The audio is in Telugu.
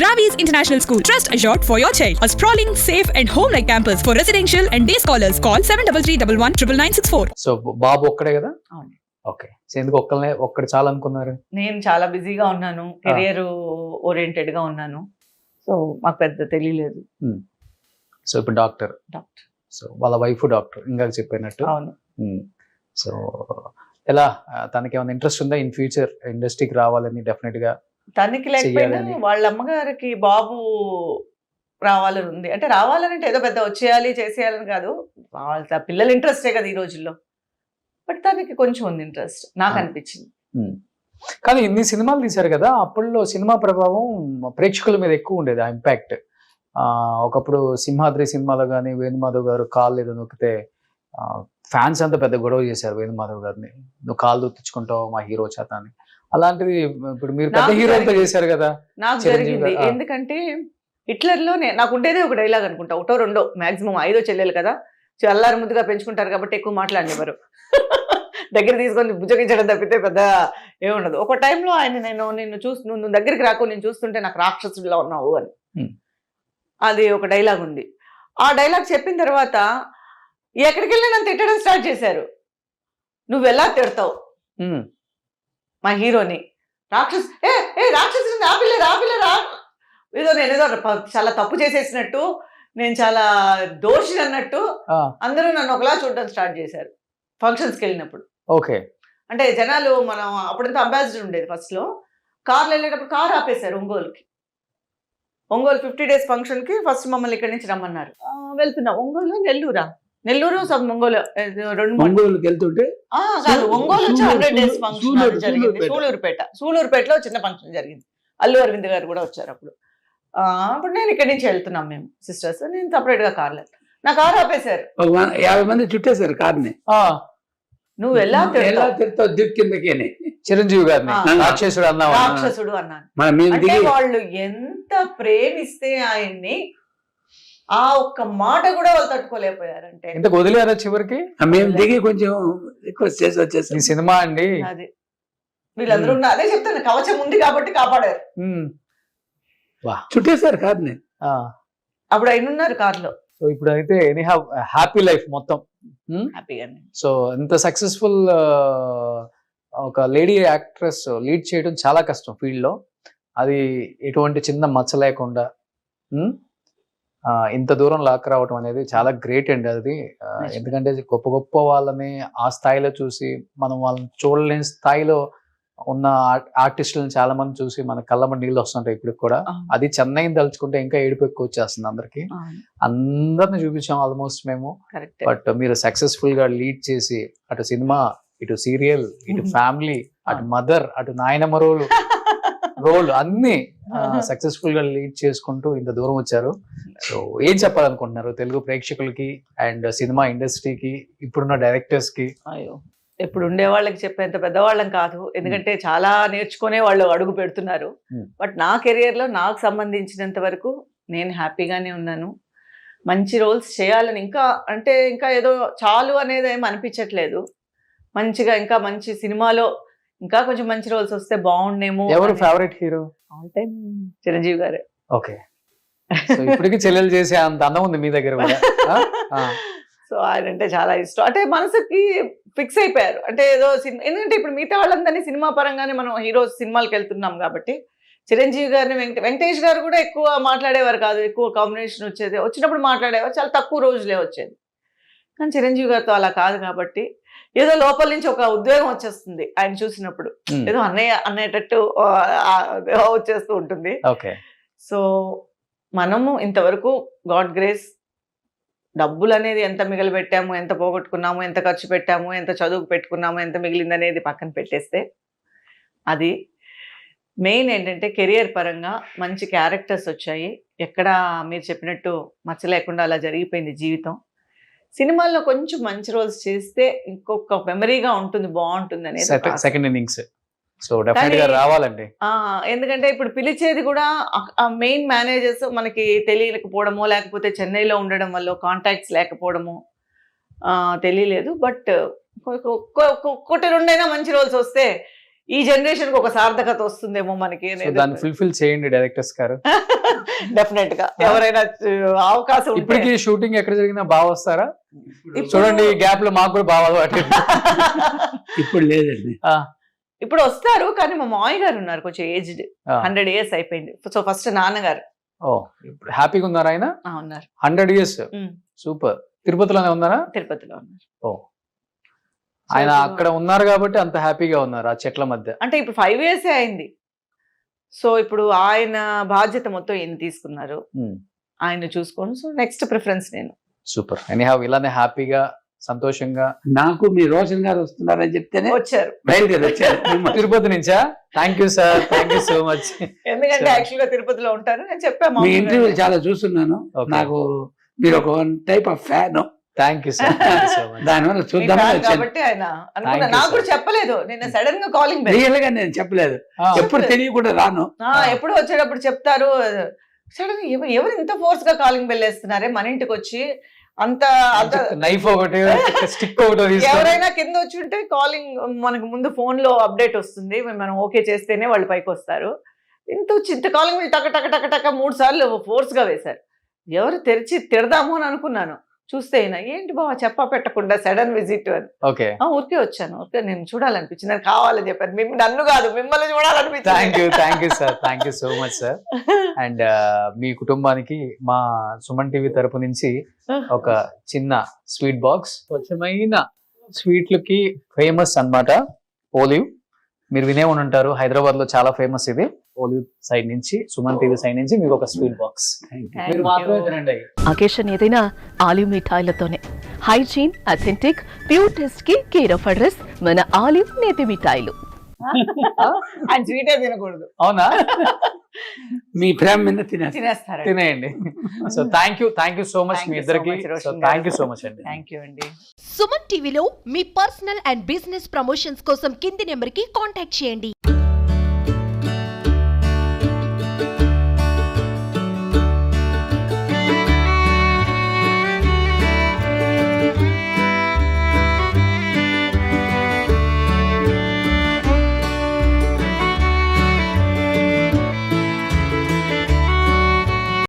Ravi's International School. Trust assured for your child. A sprawling, safe and home-like campus for residential and day scholars. Call 7331199964. So బాబు ఒక్కడే కదా? అవును. ఓకే. సో ఎందుకు ఒక్కడు చాలా అనుకున్నారు? నేను చాలా బిజీగా ఉన్నాను, కెరియర్ ఓరియంటెడ్ గా ఉన్నాను. సో మాకు పెద్ద తెలియలేదు. సో ఇప్పుడు డాక్టర్. సో వాళ్ళ వైఫ్ డాక్టర్ ఇందాక చెప్పినట్టు. అవును. సో ఎలా తనకి ఏమైనా ఇంట్రెస్ట్ ఉందా ఇన్ ఫ్యూచర్ ఇండస్ట్రీకి రావాలని? డెఫినెట్ గా తనకి లేకపోయినా వాళ్ళ అమ్మగారికి బాబు రావాలని ఉంది. అంటే రావాలంటే ఏదో పెద్ద వచ్చేయాలి చేసేయాలని కాదు, వాళ్ళ పిల్లల ఇంట్రెస్టే కదా ఈ రోజుల్లో. బట్ తనకి కొంచెం ఉంది ఇంట్రెస్ట్, నాకు అనిపించింది. కానీ ఇన్ని సినిమాలు తీశారు కదా, అప్పట్లో సినిమా ప్రభావం ప్రేక్షకుల మీద ఎక్కువ ఉండేది, ఆ ఇంపాక్ట్. ఒకప్పుడు సింహాద్రి సినిమాలో కానీ వేణుమాధవ్ గారు కాళ్ళు ఏదో నొక్కితే ఫ్యాన్స్ అంతా పెద్ద గొడవ చేశారు వేణుమాధవ్ గారిని, నువ్వు కాళ్ళు తెచ్చుకుంటావు మా హీరో చేత అని. అలాంటిది ఇప్పుడు మీరు పెద్ద హీరోలతో చేశారు కదా. నాకు జరిగింది ఎందుకంటే హిట్లర్ లో నాకు ఉండేదే ఒక డైలాగ్ అనుకుంటా, ఒకటో రెండో మాక్సిమం 5 చెల్లెలు కదా, అల్లారు ముద్దుగా పెంచుకుంటారు కాబట్టి ఎక్కువ మాట్లాడినవారు. దగ్గర తీసుకొని భుజగించడం తప్పితే పెద్ద ఏముండదు. ఒక టైంలో ఆయన నిన్ను నువ్వు దగ్గరికి రాకు, నేను చూస్తుంటే నాకు రాక్షసుడిలో ఉన్నావు అని, అది ఒక డైలాగ్ ఉంది. ఆ డైలాగ్ చెప్పిన తర్వాత ఎక్కడికి వెళ్ళి నన్ను తిట్టడం స్టార్ట్ చేశారు. నువ్వు ఎలా తిడతావు మా హీరోని, రాక్షసుని ఆపిల్లే ఏదో నేనేదో చాలా తప్పు చేసేసినట్టు, నేను చాలా దోషి అన్నట్టు అందరూ నన్ను ఒకలా చూడడం స్టార్ట్ చేశారు ఫంక్షన్స్కి వెళ్ళినప్పుడు. ఓకే. అంటే జనాలు మనం అప్పుడంతా అంబాసిడర్ ఉండేది, ఫస్ట్ లో కార్లో వెళ్ళేటప్పుడు కార్ ఆపేశారు ఒంగోలు 50 days ఫంక్షన్ కి. ఫస్ట్ మమ్మల్ని ఇక్కడి నుంచి రమ్మన్నారు. వెళ్తున్నాం ఒంగోలు నెల్లూరు సబ్ ఒంగోలు 2-3 వెళ్తుంటే కాదు, ఒంగోలు 100 days ఫంక్షన్ జరిగింది. సూళూరుపేటలో చిన్న ఫంక్షన్ జరిగింది. అల్లు అరవింద్ గారు కూడా వచ్చారు అప్పుడు. అప్పుడు నేను ఇక్కడి నుంచి వెళ్తున్నాం మేము సిస్టర్స్, నేను సపరేట్ గా కార్లో. నా కారు ఆపేశారు, 50 మంది చుట్టేశారు కార్ని. నువ్వు ఎలా తిడతావు దిక్కిందకేనే చిరంజీవి గారిని రాక్షసుడు అన్నాను. అంటే వాళ్ళు ఎంత ప్రేమిస్తే ఆయన్ని ఆ ఒక్క మాట కూడా వాళ్ళు తట్టుకోలేకపోయారంటే. ఇంత వదిలేరా చివరికి? మేము దిగి కొంచెం రిక్వెస్ట్ చేసి వచ్చేసి ఈ సినిమా అండి అది వీళ్ళందరూ అదే చెప్తాను, కవచం ఉంది కాబట్టి కాపాడారు. చుట్టేశారు కార్ని. అప్పుడు ఆయన ఉన్నారు కార్లో. సో ఇప్పుడు అయితే హ్యాపీ లైఫ్ మొత్తం హ్యాపీగానే. సో ఇంత సక్సెస్ఫుల్ ఒక లేడీ యాక్ట్రెస్ లీడ్ చేయడం చాలా కష్టం ఫీల్డ్ లో. అది ఎటువంటి చిన్న మచ్చ లేకుండా ఇంత దూరం లాక్ రావటం అనేది చాలా గ్రేట్ అండి అది. ఎందుకంటే గొప్ప గొప్ప వాళ్ళని ఆ స్థాయిలో చూసి మనం వాళ్ళని చూడలేని స్థాయిలో ఉన్న ఆర్టిస్టులను చాలా మంది చూసి మన కళ్ళమ్మ నీళ్ళు వస్తుంటాయి ఇప్పుడు కూడా. అది చెన్నైని తలుచుకుంటే ఇంకా ఏడుపు ఎక్కువ వచ్చేస్తుంది అందరికి. అందరిని చూపించాం ఆల్మోస్ట్ మేము. బట్ మీరు సక్సెస్ఫుల్ గా లీడ్ చేసి అటు సినిమా, ఇటు సీరియల్, ఇటు ఫ్యామిలీ, అటు మదర్, అటు నాయనమ్మ రోల్ అన్ని సక్సెస్ఫుల్ గా లీడ్ చేసుకుంటూ ఇంత దూరం వచ్చారు. సో ఏం చెప్పాలనుకుంటున్నారు తెలుగు ప్రేక్షకులకి అండ్ సినిమా ఇండస్ట్రీకి, ఇప్పుడున్న డైరెక్టర్స్ కి? ఇప్పుడు ఉండే వాళ్ళకి చెప్పేంత పెద్దవాళ్ళం కాదు, ఎందుకంటే చాలా నేర్చుకునే వాళ్ళు అడుగు పెడుతున్నారు. బట్ నా కెరియర్ లో నాకు సంబంధించినంత వరకు నేను హ్యాపీగానే ఉన్నాను. మంచి రోల్స్ చేయాలని ఇంకా ఏదో చాలు అనేది ఏమి అనిపించట్లేదు. మంచిగా ఇంకా మంచి సినిమాలో ఇంకా కొంచెం మంచి రోల్స్ వస్తే బాగుండేమో. ఎవరు favourite hero? All time Chiranjeevi గారే. ఓకే. ఇప్పటికి చెల్లెలు చేసే అంత అందం ఉంది మీ దగ్గర కూడా. సో ఆయన అంటే చాలా ఇష్టం, అంటే మనసుకి ఫిక్స్ అయిపోయారు. అంటే ఏదో సినిమా, ఎందుకంటే ఇప్పుడు మిగతా వాళ్ళందరినీ సినిమా పరంగానే మనం హీరోస్ సినిమాలకు వెళ్తున్నాం కాబట్టి చిరంజీవి గారిని వెంకటేష్ గారు కూడా ఎక్కువ మాట్లాడేవారు కాదు, ఎక్కువ కాంబినేషన్ వచ్చేది, వచ్చినప్పుడు మాట్లాడేవారు, చాలా తక్కువ రోజులే వచ్చేది. కానీ చిరంజీవి గారితో అలా కాదు కాబట్టి ఏదో లోపల నుంచి ఒక ఉద్వేగం వచ్చేస్తుంది ఆయన చూసినప్పుడు, ఏదో అన్నయ్య అనేటట్టు వచ్చేస్తూ ఉంటుంది. సో మనము ఇంతవరకు గాడ్ గ్రేస్ డబ్బులు అనేది ఎంత మిగిలిపెట్టాము, ఎంత పోగొట్టుకున్నాము, ఎంత ఖర్చు పెట్టాము, ఎంత చదువుకు పెట్టుకున్నాము, ఎంత మిగిలింది అనేది పక్కన పెట్టేస్తే, అది మెయిన్ ఏంటంటే కెరియర్ పరంగా మంచి క్యారెక్టర్స్ వచ్చాయి. ఎక్కడ మీరు చెప్పినట్టు మచ్చ లేకుండా అలా జరిగిపోయింది జీవితం. సినిమాల్లో కొంచెం మంచి రోల్స్ చేస్తే ఇంకొక మెమరీగా ఉంటుంది, బాగుంటుంది అనేది సెకండ్ ఇన్నింగ్స్. సో డెఫినెట్ గా రావాలండి. ఎందుకంటే ఇప్పుడు పిలిచేది కూడా మెయిన్ మేనేజర్స్ మనకి తెలియకపోవడమో, లేకపోతే చెన్నైలో ఉండడం వల్ల కాంటాక్ట్స్ లేకపోవడమో తెలియలేదు. బట్ ఒక్కటి రెండైనా మంచి రోల్స్ వస్తే ఈ జనరేషన్ కి ఒక సార్థకత వస్తుందేమో మనకి. దాన్ని ఫుల్ఫిల్ చేయండి డైరెక్టర్స్ గారు. డెఫినెట్ గా ఎవరైనా అవకాశం ఉంటే ఇప్పటికి షూటింగ్ ఎక్కడ జరిగినా బాగా వస్తారా? ఇప్పుడు- చూడండి ఈ గ్యాప్ లో మాకు కూడా బాగా అలవాటు. ఇప్పుడు లేదండి. ఇప్పుడు వస్తారు కానీ మా మామయ్య గారు ఉన్నారు కొంచెం ఏజ్డ్, ఆ. 100 years అయిపోయింది. సో ఫస్ట్ నాన్నగారు ఓ ఇప్పుడు హ్యాపీగా ఉన్నారా ఆయన? ఉన్నారు. 100 years. ఉమ్, సూపర్. తిరుపతిలోనే ఉన్నారా? తిరుపతిలో ఉన్నారు. ఓ ఆయన ఇప్పుడు- అక్కడ ఉన్నారు కాబట్టి అంత హ్యాపీగా ఉన్నారు ఆ చెట్ల మధ్య. అంటే ఇప్పుడు 5 years అయింది. సో ఇప్పుడు ఆయన బాధ్యత మొత్తం ఈయన తీసుకున్నారు, ఆయన చూసుకోండి. సో నెక్స్ట్ ప్రిఫరెన్స్ నేను. సూపర్. ఎనీహౌ ఇలానే హ్యాపీగా సంతోషంగా. నాకు మీ రోషన్ గారు వస్తున్నారని చెప్తేనే వచ్చారు బయలుదేరి వచ్చారు. తిరుపతి నుంచా? Thank you sir, thank you so much. ఎందుకంటే Sure. యాక్చువల్ గా తిరుపతిలో ఉంటారు. నేను చెప్పాను మీ ఇంటర్వ్యూ చాలా చూస్తున్నాను. Okay. నాకు మీరు ఒక type of fan. Thank you sir, thank you so much. దానివల్ల చూద్దామని వచ్చాను. కాబట్టి ఆయన అనుకున్నా. Thank you, నాకు కూడా sir. చెప్పలేదు, నిన్న సడన్ గా కాలింగ్ బెల్. రియల్ గా నేను చెప్పలేదు, ఎప్పుడు తెలియకుండా రాను. ఎప్పుడు వచ్చేటప్పుడు చెప్తారు. సడన్ ఎవరు ఇంత ఫోర్స్ గా కాలింగ్ బెల్ వేస్తున్నారే మన ఇంటికి వచ్చి అంత అంత నైఫ్ ఒకటి, స్టిక్ ఒకటి తీసుకొని. ఎవరైనా కింద వచ్చి ఉంటే కాలింగ్ మనకు ముందు ఫోన్ లో అప్డేట్ వస్తుంది, మనం ఓకే చేస్తేనే వాళ్ళు పైకి వస్తారు. ఇంత వచ్చి ఇంత కాలింగ్ బెల్ టక టక టక టక 3 సార్లు ఫోర్స్ గా వేశారు. ఎవరు తెరిచి తిడదాము అని అనుకున్నాను. చూస్తే అయినా ఏంటి బావ చెప్పా పెట్టకుండా సడన్ విజిట్ అని. ఓకే, ఊరికే వచ్చాను, ఊరికే నేను చూడాలనిపించింది, నాకు కావాలని చెప్పాను. నన్ను కాదు మిమ్మల్ని థ్యాంక్ యూ, చూడాలనిపించింది. Thank you sir, thank you so much sir. And మీ కుటుంబానికి మా సుమన్ టీవీ తరపు నుంచి ఒక చిన్న స్వీట్ బాక్స్. స్వచ్ఛమైన స్వీట్లకి ఫేమస్ అన్నమాట ఓలివ్. మీరు వినే ఉంటారు, హైదరాబాద్ లో చాలా ఫేమస్ ఇది. ఓలివ్ సైడ్ నుంచి, సుమన్ టీవీ సైడ్ నుంచి మీకు ఒక స్వీట్ బాక్స్. మీరు మాత్రమే తినండి. అకేషన్ ఏదైనా ఆలివ్ మిఠాయిలతోనే. హైజీన్, అథెంటిక్, ప్యూర్ టెస్ట్ కి కేర్ ఆఫ్ అడ్రస్ మన ఆలివ్ నేతి మిఠాయిలు. ఆయన స్వీటే తినకూడదు, అవునా? మీ ప్రేమ మీద తినేస్తాను. తినేస్తారు. తినేయండి. So thank you so much మీ ఇద్దరికి. థ్యాంక్ యూ సో మచ్ అండి. థ్యాంక్ యూ అండి. సుమన్ టీవీలో మీ పర్సనల్ అండ్ బిజినెస్ ప్రమోషన్స్ కోసం కింది నెంబర్కి కాంటాక్ట్ చేయండి.